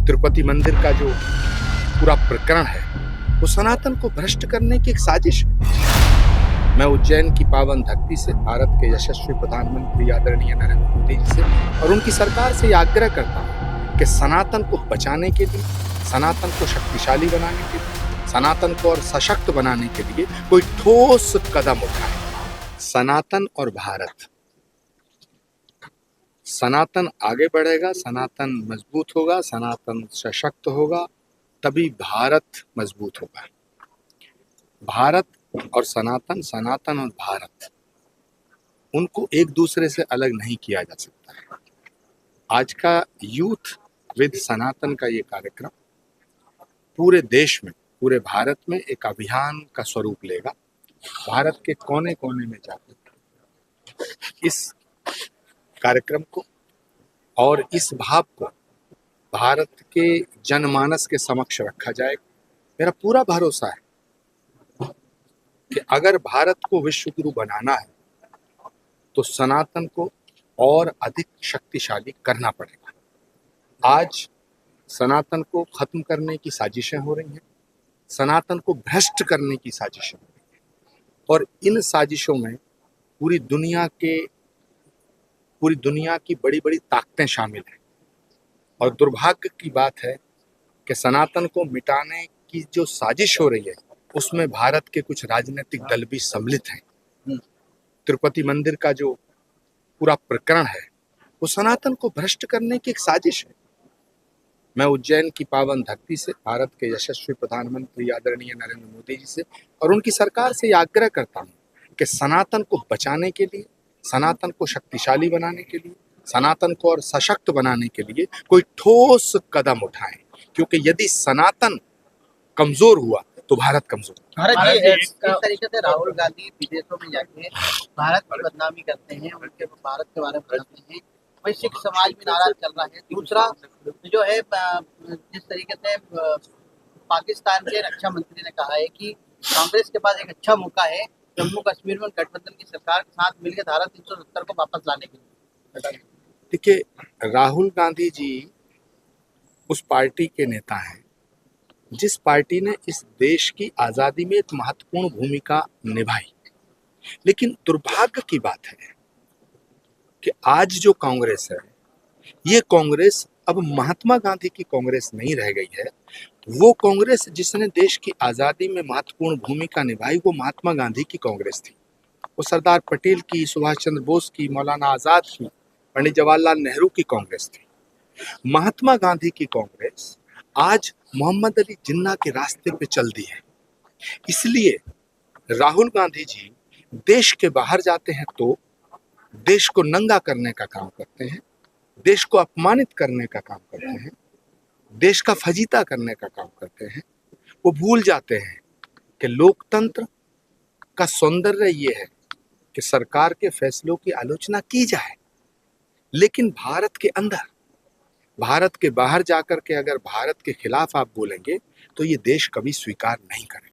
तिरुपति मंदिर का जो पूरा प्रकरण है वो सनातन को भ्रष्ट करने की एक साजिश है। मैं उज्जैन की पावन धरती से भारत के यशस्वी प्रधानमंत्री आदरणीय नरेंद्र मोदी जी से और उनकी सरकार से आग्रह करता हूँ कि सनातन को बचाने के लिए, सनातन को शक्तिशाली बनाने के लिए, सनातन को और सशक्त बनाने के लिए कोई ठोस कदम उठाए। सनातन और भारत, सनातन आगे बढ़ेगा, सनातन मजबूत होगा, सनातन सशक्त होगा, तभी भारत मजबूत होगा। भारत और सनातन, सनातन और भारत, उनको एक दूसरे से अलग नहीं किया जा सकता है। आज का यूथ विद सनातन का ये कार्यक्रम पूरे देश में, पूरे भारत में एक अभियान का स्वरूप लेगा। भारत के कोने कोने में जाकर इस कार्यक्रम को और इस भाव को भारत के जनमानस के समक्ष रखा जाएगा। मेरा पूरा भरोसा है कि अगर भारत को विश्व गुरु बनाना है तो सनातन को और अधिक शक्तिशाली करना पड़ेगा। आज सनातन को खत्म करने की साजिशें हो रही हैं, सनातन को भ्रष्ट करने की साजिशें हो रही हैं, और इन साजिशों में पूरी दुनिया की बड़ी बड़ी ताकतें शामिल हैं। और दुर्भाग्य की बात है कि सनातन को मिटाने की जो साजिश हो रही है उसमें भारत के कुछ राजनीतिक दल भी सम्मिलित हैं। तिरुपति मंदिर का जो पूरा प्रकरण है वो सनातन को भ्रष्ट करने की एक साजिश है। मैं उज्जैन की पावन धरती से भारत के यशस्वी प्रधानमंत्री आदरणीय नरेंद्र मोदी जी से और उनकी सरकार से आग्रह करता हूँ कि सनातन को बचाने के लिए, सनातन को शक्तिशाली बनाने के लिए, सनातन को और सशक्त बनाने के लिए कोई ठोस कदम उठाएं, क्योंकि यदि सनातन कमजोर हुआ तो भारत कमजोर। भारत जी इस तरीके से राहुल गांधी विदेशों में जाके भारत की बदनामी करते हैं, उनके भारत के बारे में बताते हैं, वही सिख समाज भी नाराज चल रहा है। दूसरा जो है, जिस तरीके से पाकिस्तान के रक्षा मंत्री ने कहा है कि कांग्रेस के पास एक अच्छा मौका है जम्मू कश्मीर में गठबंधन की सरकार के साथ मिलकर धारा 370 को वापस लाने के लिए। देखिए, राहुल गांधी जी उस पार्टी के नेता हैं जिस पार्टी ने इस देश की आजादी में एक महत्वपूर्ण भूमिका निभाई। लेकिन दुर्भाग्य की बात है कि आज जो कांग्रेस है, ये कांग्रेस अब महात्मा गांधी की कांग्रेस नहीं रह गई है। वो कांग्रेस जिसने देश की आजादी में महत्वपूर्ण भूमिका निभाई वो महात्मा गांधी की कांग्रेस थी। वो सरदार पटेल की, सुभाष चंद्र बोस की, मौलाना आजाद की, पंडित जवाहरलाल नेहरू की कांग्रेस थी। महात्मा गांधी की कांग्रेस आज मोहम्मद अली जिन्ना के रास्ते पे चल दी है। इसलिए राहुल गांधी जी देश के बाहर जाते हैं तो देश को नंगा करने का काम करते हैं, देश को अपमानित करने का काम करते हैं, देश का फजीता करने का काम करते हैं। वो भूल जाते हैं कि लोकतंत्र का सौंदर्य ये है कि सरकार के फैसलों की आलोचना की जाए, लेकिन भारत के अंदर, भारत के बाहर जाकर के अगर भारत के खिलाफ आप बोलेंगे तो ये देश कभी स्वीकार नहीं करेगा।